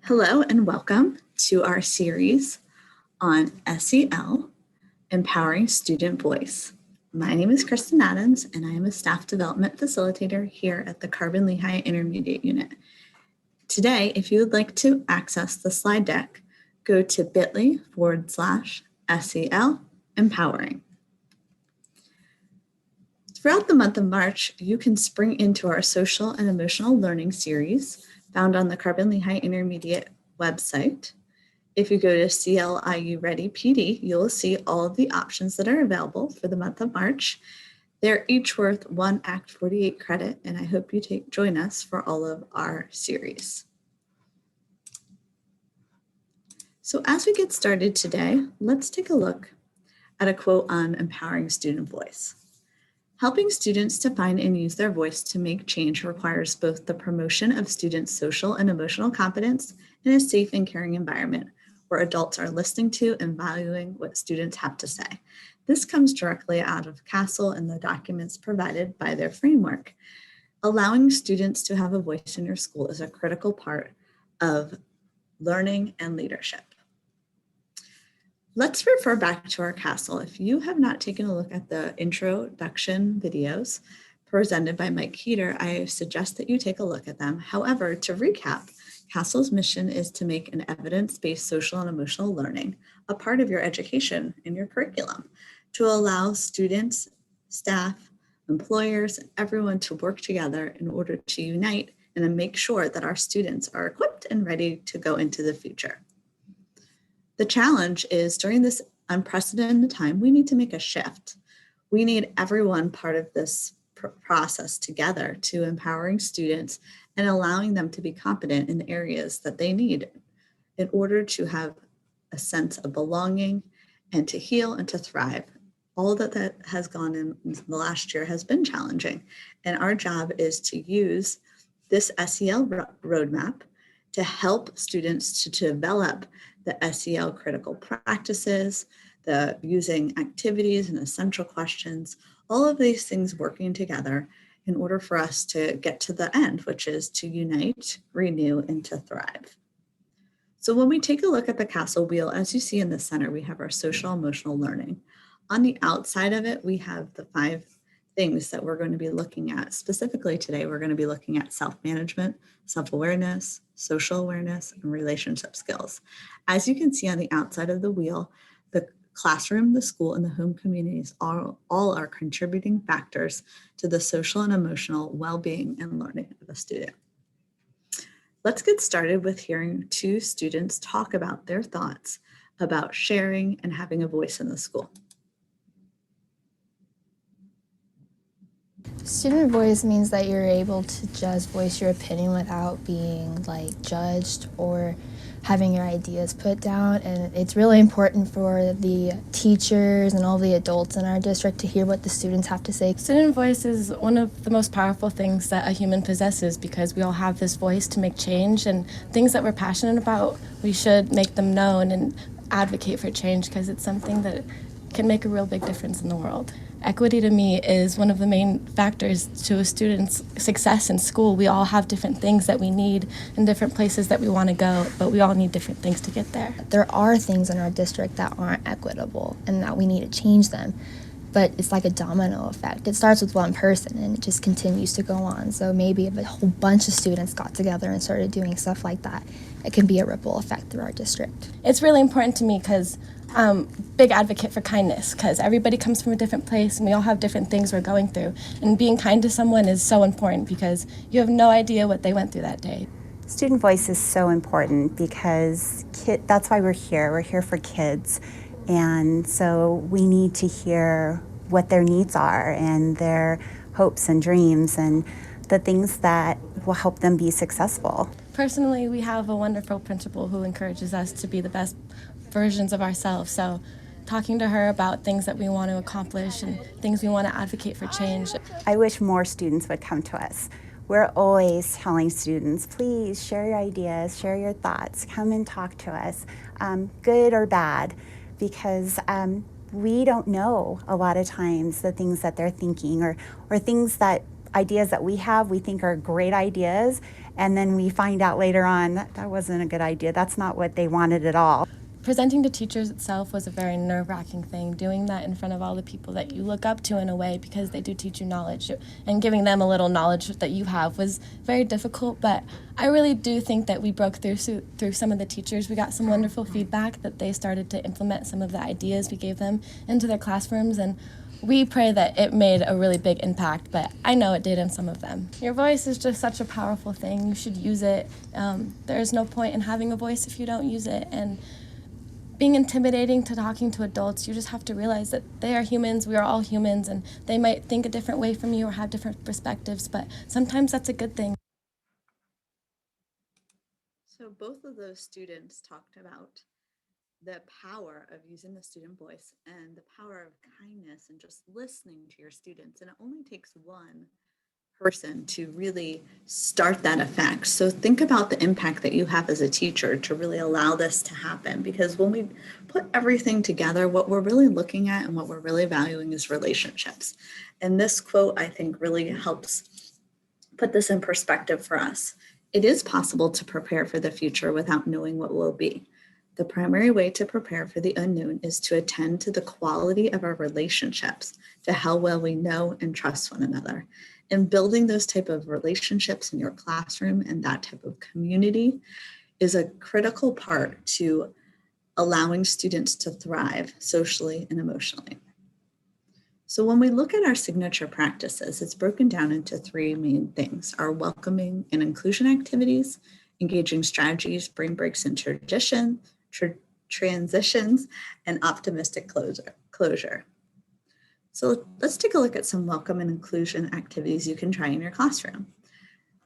Hello and welcome to our series on SEL, Empowering Student Voice. My name is Kristen Adams and I am a staff development facilitator here at the Carbon-Lehigh Intermediate Unit. Today, if you would like to access the slide deck, go to bit.ly/SEL Empowering. Throughout the month of March, you can spring into our social and emotional learning series found on the Carbon-Lehigh Intermediate website. If you go to CLIU Ready PD, you'll see all of the options that are available for the month of March. They're each worth 1 Act 48 credit, and I hope you join us for all of our series. So as we get started today, let's take a look at a quote on empowering student voice. Helping students to find and use their voice to make change requires both the promotion of students' social and emotional competence in a safe and caring environment where adults are listening to and valuing what students have to say. This comes directly out of CASEL and the documents provided by their framework. Allowing students to have a voice in your school is a critical part of learning and leadership. Let's refer back to our CASEL. If you have not taken a look at the introduction videos presented by Mike Keeter, I suggest that you take a look at them. However, to recap, CASEL's mission is to make an evidence-based social and emotional learning a part of your education and your curriculum, to allow students, staff, employers, and everyone to work together in order to unite and to make sure that our students are equipped and ready to go into the future. The challenge is during this unprecedented time, we need to make a shift. We need everyone part of this process together to empowering students and allowing them to be competent in the areas that they need in order to have a sense of belonging and to heal and to thrive. All that has gone in the last year has been challenging. And our job is to use this SEL roadmap to help students to develop the SEL critical practices, the using activities and essential questions, all of these things working together in order for us to get to the end, which is to unite, renew, and to thrive. So when we take a look at the CASEL wheel, as you see in the center, we have our social emotional learning. On the outside of it, we have the 5 things that we're going to be looking at. Specifically today, we're going to be looking at self-management, self-awareness, social awareness, and relationship skills. As you can see on the outside of the wheel, the classroom, the school, and the home communities all are contributing factors to the social and emotional well-being and learning of a student. Let's get started with hearing 2 students talk about their thoughts about sharing and having a voice in the school. Student voice means that you're able to just voice your opinion without being judged or having your ideas put down, and it's really important for the teachers and all the adults in our district to hear what the students have to say. Student voice is one of the most powerful things that a human possesses because we all have this voice to make change, and things that we're passionate about, we should make them known and advocate for change because it's something that can make a real big difference in the world. Equity to me is one of the main factors to a student's success in school. We all have different things that we need and different places that we want to go, but we all need different things to get there. There are things in our district that aren't equitable and that we need to change them, but it's like a domino effect. It starts with one person and it just continues to go on. So maybe if a whole bunch of students got together and started doing stuff like that, it can be a ripple effect through our district. It's really important to me because big advocate for kindness because everybody comes from a different place and we all have different things we're going through. And being kind to someone is so important because you have no idea what they went through that day. Student voice is so important because that's why we're here. We're here for kids. And so we need to hear what their needs are and their hopes and dreams and the things that will help them be successful. Personally, we have a wonderful principal who encourages us to be the best versions of ourselves. So talking to her about things that we want to accomplish and things we want to advocate for change. I wish more students would come to us. We're always telling students, please share your ideas, share your thoughts, come and talk to us, good or bad, because we don't know a lot of times the things that they're thinking or things that ideas that we have, we think are great ideas, and then we find out later on that wasn't a good idea. That's not what they wanted at all. Presenting to teachers itself was a very nerve-wracking thing, doing that in front of all the people that you look up to in a way because they do teach you knowledge, and giving them a little knowledge that you have was very difficult, but I really do think that we broke through some of the teachers. We got some wonderful feedback that they started to implement some of the ideas we gave them into their classrooms, and we pray that it made a really big impact, but I know it did in some of them. Your voice is just such a powerful thing. You should use it. There's no point in having a voice if you don't use it, and being intimidating to talking to adults, you just have to realize that they are humans, we are all humans, and they might think a different way from you or have different perspectives, but sometimes that's a good thing. So both of those students talked about the power of using the student voice and the power of kindness and just listening to your students. And it only takes one person to really start that effect. So think about the impact that you have as a teacher to really allow this to happen, because when we put everything together, what we're really looking at and what we're really valuing is relationships. And this quote, I think, really helps put this in perspective for us. It is possible to prepare for the future without knowing what will be. The primary way to prepare for the unknown is to attend to the quality of our relationships, to how well we know and trust one another. And building those type of relationships in your classroom and that type of community is a critical part to allowing students to thrive socially and emotionally. So when we look at our signature practices, it's broken down into three main things: our welcoming and inclusion activities, engaging strategies, brain breaks and transitions, and optimistic closure. So let's take a look at some welcome and inclusion activities you can try in your classroom.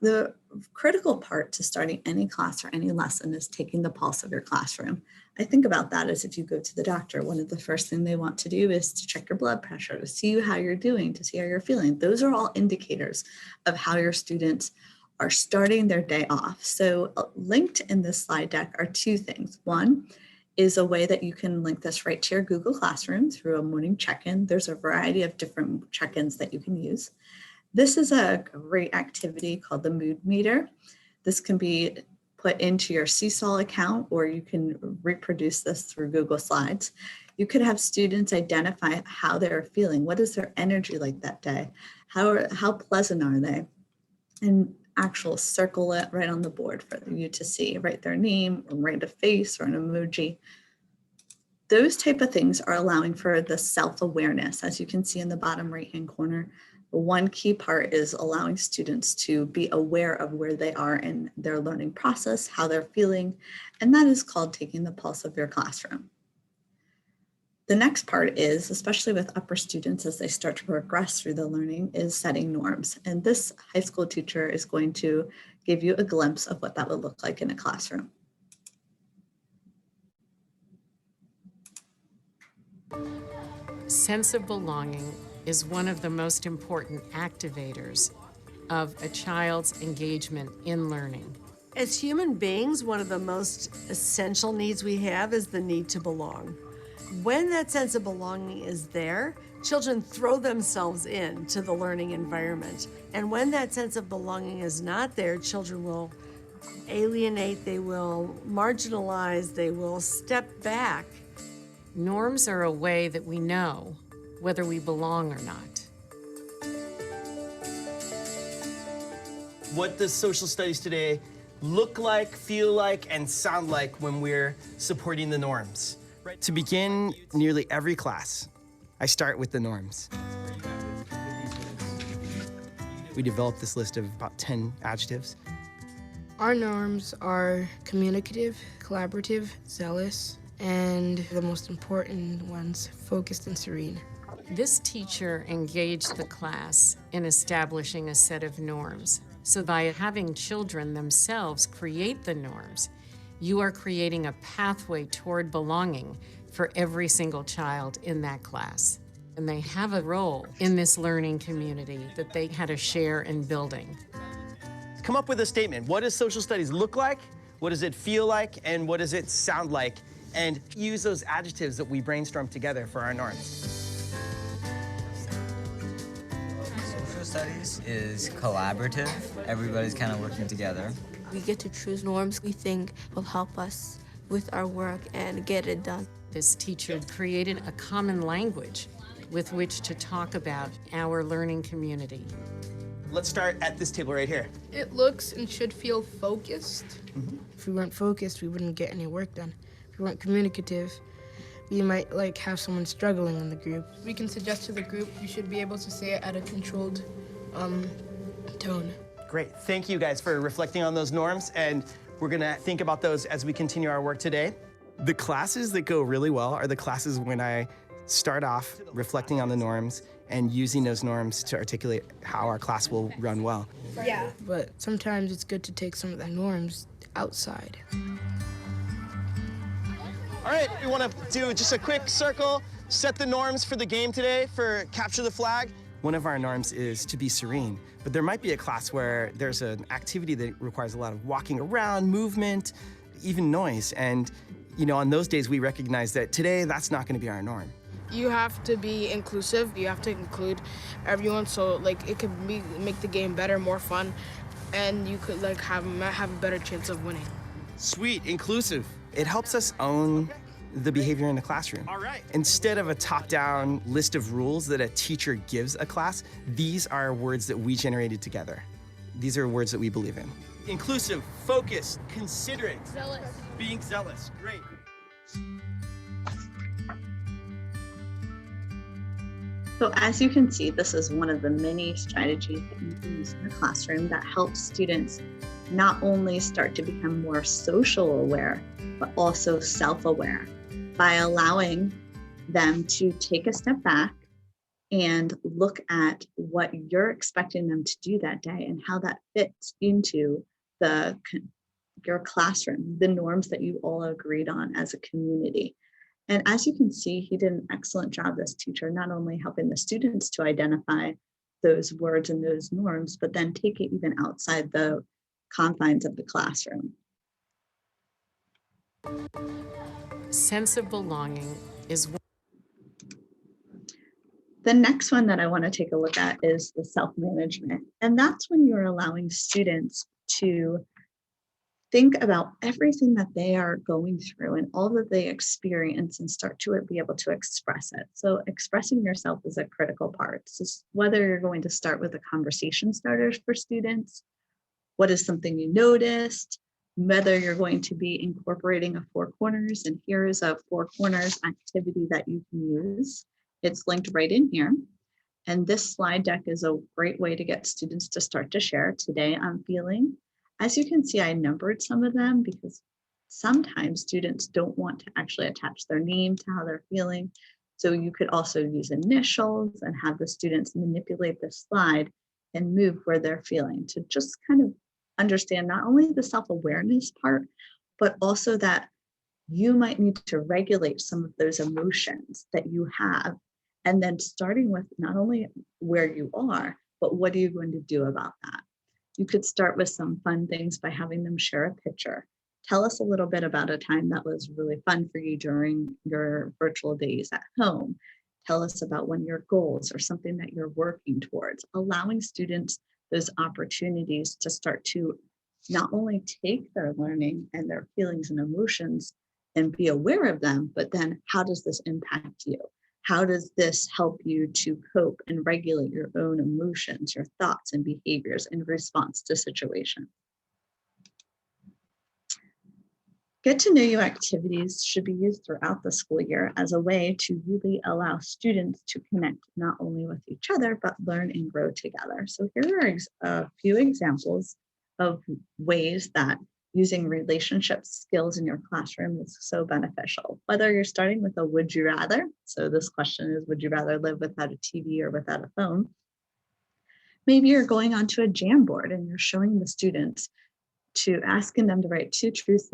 The critical part to starting any class or any lesson is taking the pulse of your classroom. I think about that as if you go to the doctor, one of the first things they want to do is to check your blood pressure, to see how you're doing, to see how you're feeling. Those are all indicators of how your students are starting their day off. So linked in this slide deck are two things. One is a way that you can link this right to your Google Classroom through a morning check-in. There's a variety of different check-ins that you can use. This is a great activity called the Mood Meter. This can be put into your Seesaw account, or you can reproduce this through Google Slides. You could have students identify how they're feeling. What is their energy like that day? How pleasant are they? And actual circle it right on the board for you to see, write their name, or write a face or an emoji. Those type of things are allowing for the self-awareness. As you can see in the bottom right-hand corner, one key part is allowing students to be aware of where they are in their learning process, how they're feeling, and that is called taking the pulse of your classroom. The next part is, especially with upper students as they start to progress through the learning, is setting norms. And this high school teacher is going to give you a glimpse of what that would look like in a classroom. Sense of belonging is one of the most important activators of a child's engagement in learning. As human beings, one of the most essential needs we have is the need to belong. When that sense of belonging is there, children throw themselves into the learning environment. And when that sense of belonging is not there, children will alienate, they will marginalize, they will step back. Norms are a way that we know whether we belong or not. What does social studies today look like, feel like, and sound like when we're supporting the norms? To begin nearly every class, I start with the norms. We developed this list of about 10 adjectives. Our norms are communicative, collaborative, zealous, and the most important ones, focused and serene. This teacher engaged the class in establishing a set of norms. So by having children themselves create the norms, you are creating a pathway toward belonging for every single child in that class. And they have a role in this learning community that they had a share in building. Come up with a statement. What does social studies look like? What does it feel like? And what does it sound like? And use those adjectives that we brainstormed together for our norms. studies is collaborative. Everybody's kind of working together. We get to choose norms we think will help us with our work and get it done. This teacher created a common language with which to talk about our learning community. Let's start at this table right here. It looks and should feel focused. If we weren't focused, we wouldn't get any work done. If we weren't communicative, we might have someone struggling in the group. We can suggest to the group, you should be able to say it at a controlled tone. Great. Thank you guys for reflecting on those norms, and we're gonna think about those as we continue our work today. The classes that go really well are the classes when I start off reflecting on the norms and using those norms to articulate how our class will run well. Yeah. But sometimes it's good to take some of the norms outside. All right, we want to do just a quick circle, set the norms for the game today for Capture the Flag. One of our norms is to be serene, but there might be a class where there's an activity that requires a lot of walking around, movement, even noise. And, on those days, we recognize that today, that's not going to be our norm. You have to be inclusive. You have to include everyone, so it could make the game better, more fun, and you could have a better chance of winning. Sweet, inclusive. It helps us own the behavior in the classroom. All right. Instead of a top-down list of rules that a teacher gives a class, these are words that we generated together. These are words that we believe in. Inclusive, focused, considerate. Zealous. Being zealous. Great. So as you can see, this is one of the many strategies that you can use in the classroom that helps students not only start to become more social aware, but also self-aware by allowing them to take a step back and look at what you're expecting them to do that day and how that fits into your classroom, the norms that you all agreed on as a community. And as you can see, he did an excellent job, this teacher, not only helping the students to identify those words and those norms, but then take it even outside the confines of the classroom. Sense of belonging is one. The next one that I want to take a look at is the self-management. And that's when you're allowing students to think about everything that they are going through and all that they experience and start to be able to express it. So expressing yourself is a critical part. So whether you're going to start with a conversation starters for students, what is something you noticed, whether you're going to be incorporating a 4 corners, and here is a 4 corners activity that you can use. It's linked right in here. And this slide deck is a great way to get students to start to share. Today I'm feeling. As you can see, I numbered some of them because sometimes students don't want to actually attach their name to how they're feeling. So you could also use initials and have the students manipulate the slide and move where they're feeling to just kind of understand not only the self-awareness part, but also that you might need to regulate some of those emotions that you have. And then starting with not only where you are, but what are you going to do about that? You could start with some fun things by having them share a picture. Tell us a little bit about a time that was really fun for you during your virtual days at home. Tell us about one of your goals or something that you're working towards, allowing students those opportunities to start to not only take their learning and their feelings and emotions and be aware of them, but then how does this impact you? How does this help you to cope and regulate your own emotions, your thoughts and behaviors in response to situations? Get to know you activities should be used throughout the school year as a way to really allow students to connect not only with each other, but learn and grow together. So here are a few examples of ways that using relationship skills in your classroom is so beneficial. Whether you're starting with a would you rather, so this question is, would you rather live without a TV or without a phone? Maybe you're going onto a Jamboard and you're showing the students to asking them to write 2 truths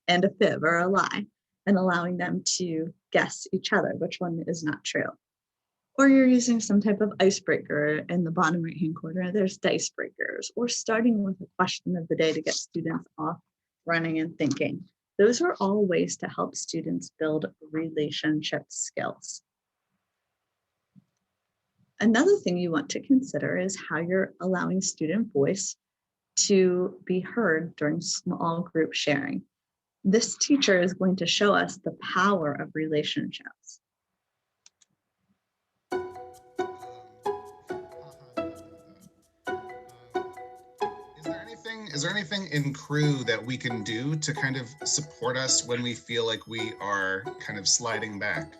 and a fib or a lie, and allowing them to guess each other, which one is not true. Or you're using some type of icebreaker in the bottom right-hand corner, there's dice breakers, or starting with a question of the day to get students off running and thinking. Those are all ways to help students build relationship skills. Another thing you want to consider is how you're allowing student voice to be heard during small group sharing. This teacher is going to show us the power of relationships. Is there anything in crew that we can do to kind of support us when we feel like we are kind of sliding back?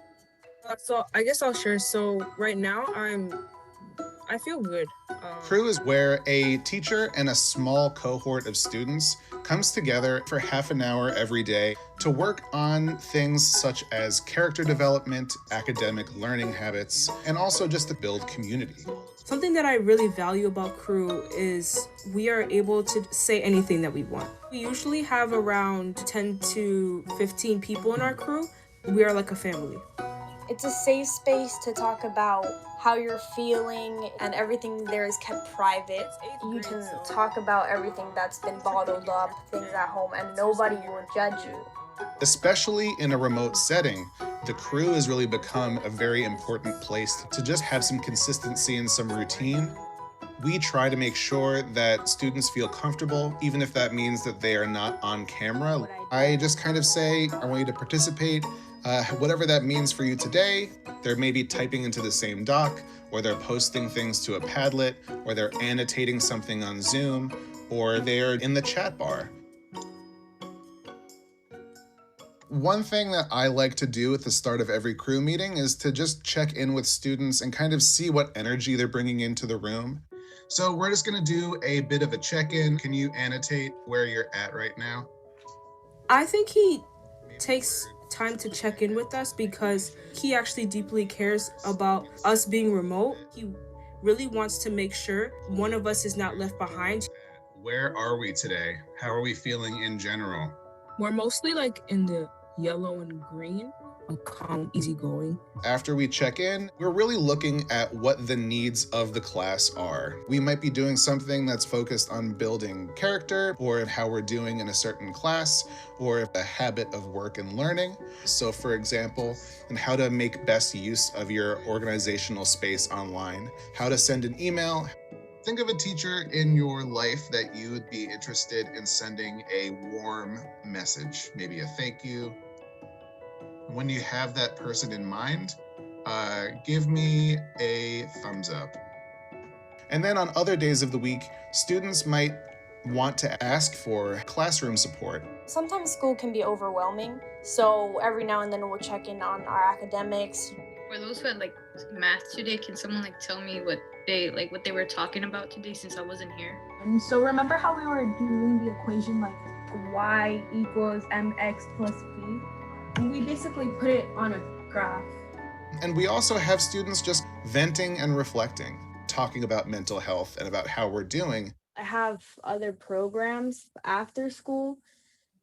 So I guess I'll share. So right now I feel good. Crew is where a teacher and a small cohort of students comes together for half an hour every day to work on things such as character development, academic learning habits, and also just to build community. Something that I really value about crew is we are able to say anything that we want. We usually have around 10 to 15 people in our crew. We are like a family. It's a safe space to talk about how you're feeling, and everything there is kept private. You can talk about everything that's been bottled up, things at home, and nobody will judge you. Especially in a remote setting, the crew has really become a very important place to just have some consistency and some routine. We try to make sure that students feel comfortable, even if that means that they are not on camera. I just kind of say, I want you to participate, whatever that means for you today. They're maybe typing into the same doc, or they're posting things to a Padlet, or they're annotating something on Zoom, or they're in the chat bar. One thing that I like to do at the start of every crew meeting is to just check in with students and kind of see what energy they're bringing into the room. So we're just gonna do a bit of a check-in. Can you annotate where you're at right now? I think he takes time to check in with us because he actually deeply cares about us being remote. He really wants to make sure one of us is not left behind. Where are we today? How are we feeling in general? We're mostly like in the yellow and green, calm, easygoing. After we check in, we're really looking at what the needs of the class are. We might be doing something that's focused on building character, or how we're doing in a certain class, or a habit of work and learning. So for example, and how to make best use of your organizational space online, how to send an email. Think of a teacher in your life that you would be interested in sending a warm message, maybe a thank you. When you have that person in mind, give me a thumbs up. And then on other days of the week, students might want to ask for classroom support. Sometimes school can be overwhelming, so every now and then we'll check in on our academics. For those who had like math today, can someone like tell me what they were talking about today since I wasn't here? And so remember how we were doing the equation like y equals mx plus b? And we basically put it on a graph. And we also have students just venting and reflecting, talking about mental health and about how we're doing. I have other programs after school,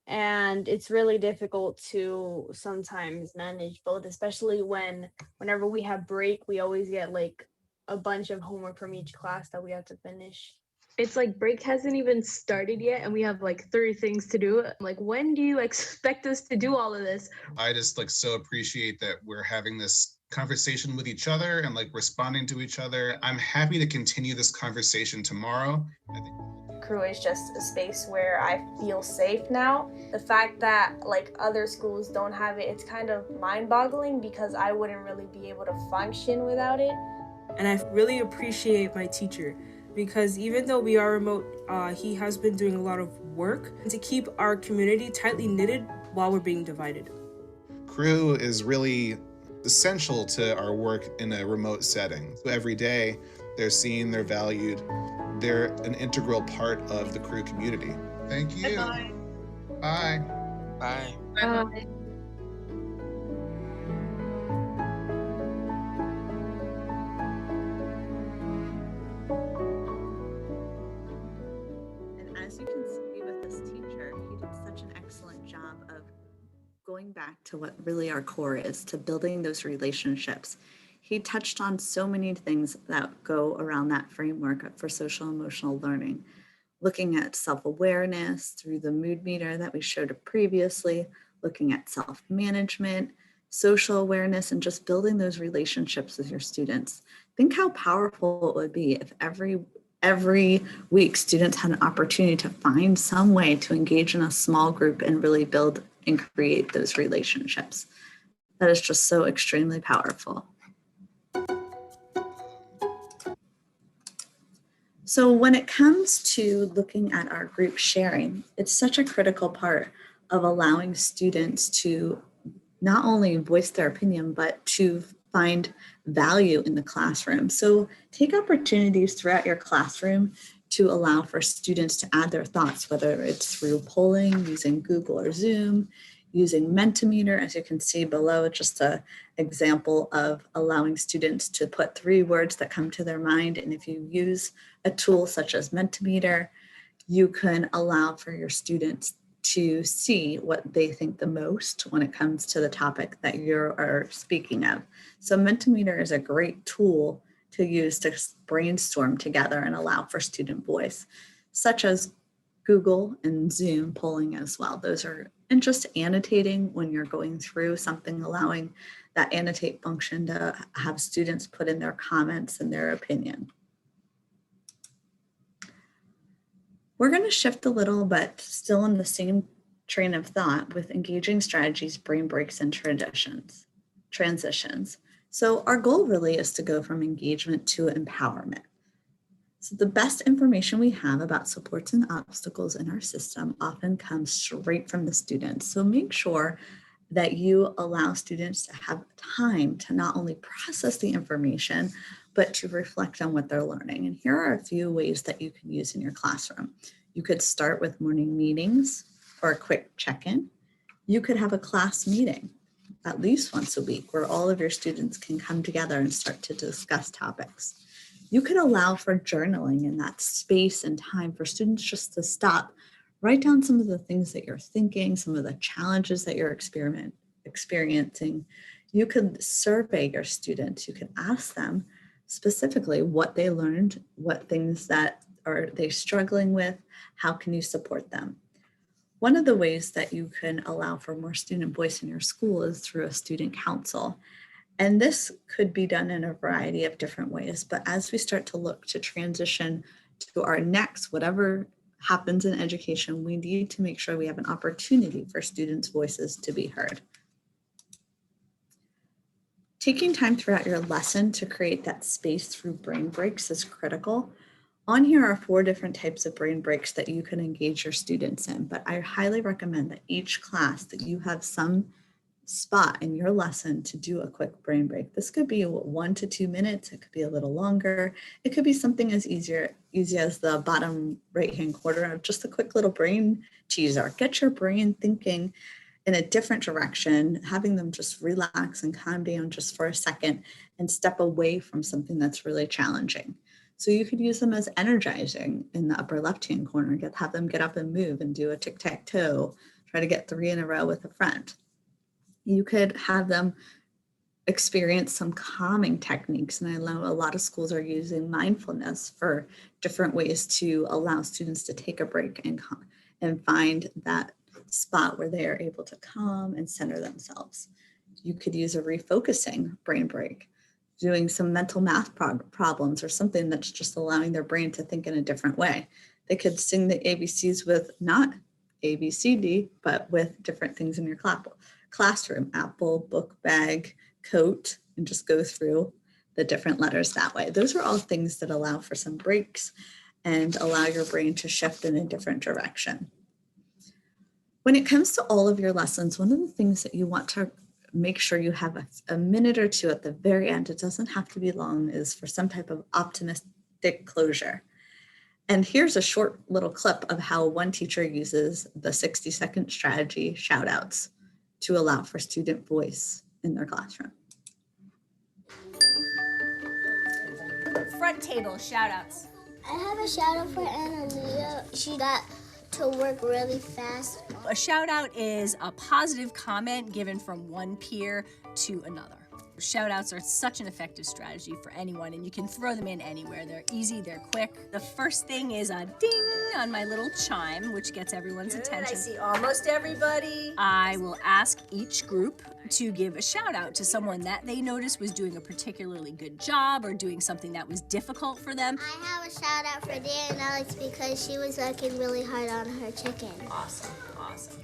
and it's really difficult to sometimes manage both, especially whenever we have break, we always get like a bunch of homework from each class that we have to finish. It's like break hasn't even started yet and we have like 30 things to do. Like, when do you expect us to do all of this? I just so appreciate that we're having this conversation with each other and responding to each other. I'm happy to continue this conversation tomorrow. Crew is just a space where I feel safe now. The fact that other schools don't have it, it's kind of mind-boggling because I wouldn't really be able to function without it. And I really appreciate my teacher, because even though we are remote, he has been doing a lot of work to keep our community tightly knitted while we're being divided. Crew is really essential to our work in a remote setting. Every day, they're seen, they're valued, they're an integral part of the Crew community. Thank you. Bye. Bye. Bye. Bye. As you can see with this teacher, he did such an excellent job of going back to what really our core is, to building those relationships. He touched on so many things that go around that framework for social emotional learning, looking at self-awareness through the mood meter that we showed previously, looking at self-management, social awareness, and just building those relationships with your students. Think how powerful it would be if every week students had an opportunity to find some way to engage in a small group and really build and create those relationships. That is just so extremely powerful. So when it comes to looking at our group sharing, it's such a critical part of allowing students to not only voice their opinion, but to find value in the classroom. So take opportunities throughout your classroom to allow for students to add their thoughts, whether it's through polling, using Google or Zoom, using Mentimeter, as you can see below, just an example of allowing students to put 3 words that come to their mind. And if you use a tool such as Mentimeter, you can allow for your students to see what they think the most when it comes to the topic that you are speaking of. So Mentimeter is a great tool to use to brainstorm together and allow for student voice, such as Google and Zoom polling as well. Those are, and just annotating when you're going through something, allowing that annotate function to have students put in their comments and their opinion. We're going to shift a little, but still in the same train of thought with engaging strategies, brain breaks, and transitions. So our goal really is to go from engagement to empowerment. So the best information we have about supports and obstacles in our system often comes straight from the students. So make sure that you allow students to have time to not only process the information, but to reflect on what they're learning. And here are a few ways that you can use in your classroom. You could start with morning meetings for a quick check-in. You could have a class meeting at least once a week where all of your students can come together and start to discuss topics. You could allow for journaling in that space and time for students just to stop, write down some of the things that you're thinking, some of the challenges that you're experiencing. You could survey your students. You could ask them specifically what they learned, what things that are they struggling with, how can you support them? One of the ways that you can allow for more student voice in your school is through a student council. And this could be done in a variety of different ways. But as we start to look to transition to our next, whatever happens in education, we need to make sure we have an opportunity for students' voices to be heard. Taking time throughout your lesson to create that space through brain breaks is critical. On here are 4 different types of brain breaks that you can engage your students in, but I highly recommend that each class that you have some spot in your lesson to do a quick brain break. This could be 1 to 2 minutes. It could be a little longer. It could be something as easy as the bottom right-hand corner of just a quick little brain teaser. Get your brain thinking in a different direction, having them just relax and calm down just for a second and step away from something that's really challenging. So you could use them as energizing in the upper left-hand corner, have them get up and move and do a tic-tac-toe, try to get 3 in a row with a friend. You could have them experience some calming techniques. And I know a lot of schools are using mindfulness for different ways to allow students to take a break and find that spot where they are able to calm and center themselves. You could use a refocusing brain break, doing some mental math problems or something that's just allowing their brain to think in a different way. They could sing the ABCs with not A, B, C, D, but with different things in your classroom, apple, book, bag, coat, and just go through the different letters that way. Those are all things that allow for some breaks and allow your brain to shift in a different direction. When it comes to all of your lessons, one of the things that you want to make sure you have a minute or 2 at the very end, it doesn't have to be long, is for some type of optimistic closure. And here's a short little clip of how one teacher uses the 60-second strategy, Shoutouts, to allow for student voice in their classroom. Front table, Shoutouts. I have a shout out for Annalia. She got to work really fast. A shout out is a positive comment given from one peer to another. Shout outs are such an effective strategy for anyone, and you can throw them in anywhere. They're easy, they're quick. The first thing is a ding on my little chime, which gets everyone's attention. I see almost everybody. I will ask each group to give a shout out to someone that they noticed was doing a particularly good job or doing something that was difficult for them. I have a shout out for Dan and Alex because she was working really hard on her chicken. Awesome, awesome.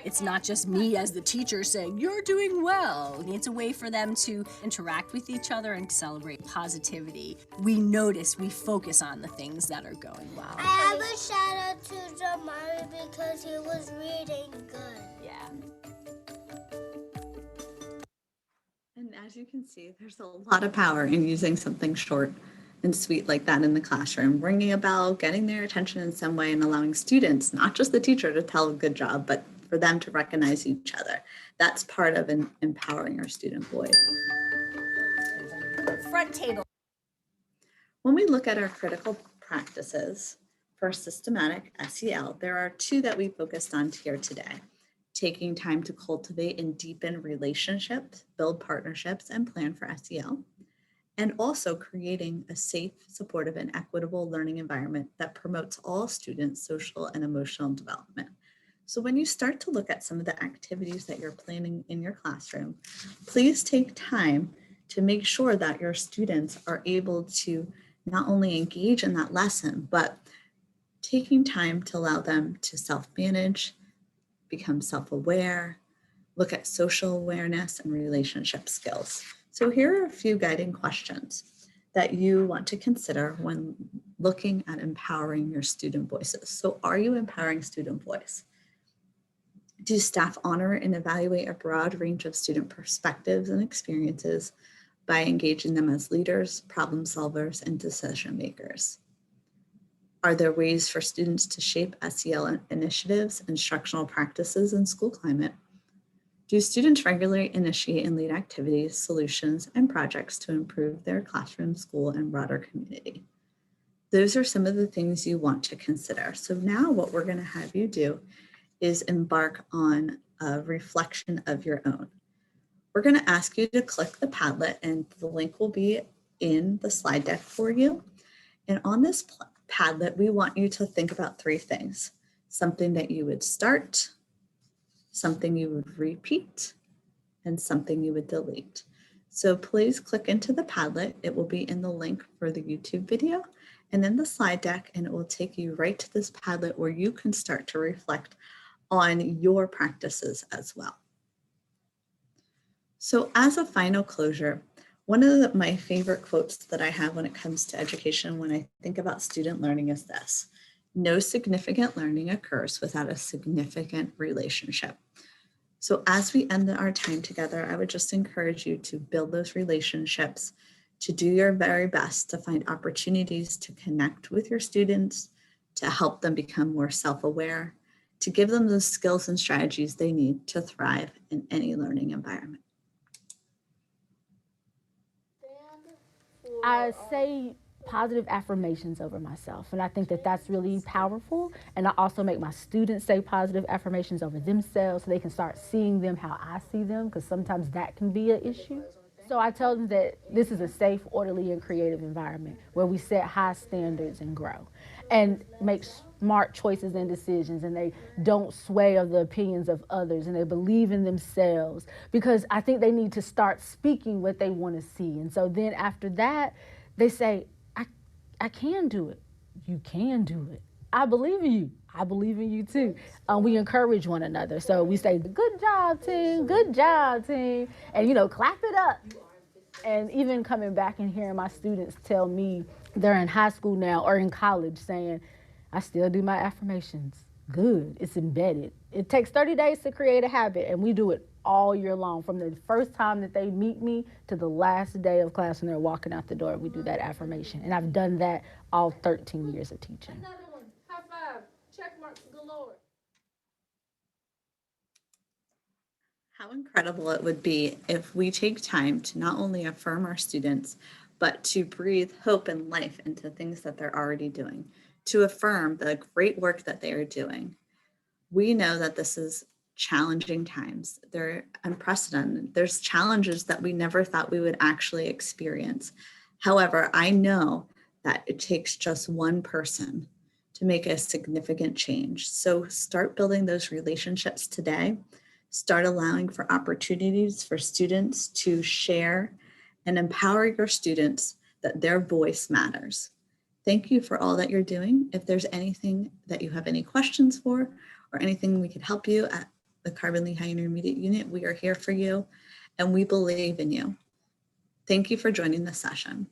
It's not just me as the teacher saying, you're doing well. It's a way for them to interact with each other and celebrate positivity. We notice, we focus on the things that are going well. I have a shout out to Jamari because he was reading good. Yeah. And as you can see, there's a lot of power in using something short and sweet like that in the classroom, ringing a bell, getting their attention in some way, and allowing students, not just the teacher, to tell a good job, but for them to recognize each other. That's part of empowering our student voice. Front table. When we look at our critical practices for systematic SEL, there are two that we focused on here today: taking time to cultivate and deepen relationships, build partnerships, and plan for SEL, and also creating a safe, supportive, and equitable learning environment that promotes all students' social and emotional development. So when you start to look at some of the activities that you're planning in your classroom, please take time to make sure that your students are able to not only engage in that lesson, but taking time to allow them to self-manage, become self-aware, look at social awareness and relationship skills. So here are a few guiding questions that you want to consider when looking at empowering your student voices. So are you empowering student voice? Do staff honor and evaluate a broad range of student perspectives and experiences by engaging them as leaders, problem solvers, and decision makers? Are there ways for students to shape SEL initiatives, instructional practices, and school climate? Do students regularly initiate and lead activities, solutions, and projects to improve their classroom, school, and broader community? Those are some of the things you want to consider. So now what we're going to have you do is embark on a reflection of your own. We're going to ask you to click the Padlet, and the link will be in the slide deck for you. And on this Padlet, we want you to think about three things: something that you would start, something you would repeat, and something you would delete. So please click into the Padlet. It will be in the link for the YouTube video and in the slide deck, and it will take you right to this Padlet where you can start to reflect on your practices as well. So as a final closure, one of my favorite quotes that I have when it comes to education when I think about student learning is this: no significant learning occurs without a significant relationship. So as we end our time together, I would just encourage you to build those relationships, to do your very best to find opportunities to connect with your students, to help them become more self-aware, to give them those skills and strategies they need to thrive in any learning environment. I say positive affirmations over myself, and I think that that's really powerful. And I also make my students say positive affirmations over themselves so they can start seeing them how I see them, because sometimes that can be an issue. So I tell them that this is a safe, orderly, and creative environment where we set high standards and grow and make smart choices and decisions, and they don't sway of the opinions of others, and they believe in themselves, because I think they need to start speaking what they want to see. And so then after that, they say, I can do it. You can do it. I believe in you. I believe in you too. We encourage one another. So we say, good job, team. Good job, team. And, clap it up. And even coming back and hearing my students tell me they're in high school now or in college saying, I still do my affirmations. Good. It's embedded. It takes 30 days to create a habit, and we do it all year long. From the first time that they meet me to the last day of class when they're walking out the door, we do that affirmation. And I've done that all 13 years of teaching. Another one. High five. Check marks galore. How incredible it would be if we take time to not only affirm our students, but to breathe hope and life into things that they're already doing, to affirm the great work that they are doing. We know that this is challenging times. They're unprecedented. There's challenges that we never thought we would actually experience. However, I know that it takes just one person to make a significant change. So start building those relationships today. Start allowing for opportunities for students to share and empower your students that their voice matters. Thank you for all that you're doing. If there's anything that you have any questions for or anything we could help you at the Carbon Lehigh Intermediate Unit, we are here for you and we believe in you. Thank you for joining this session.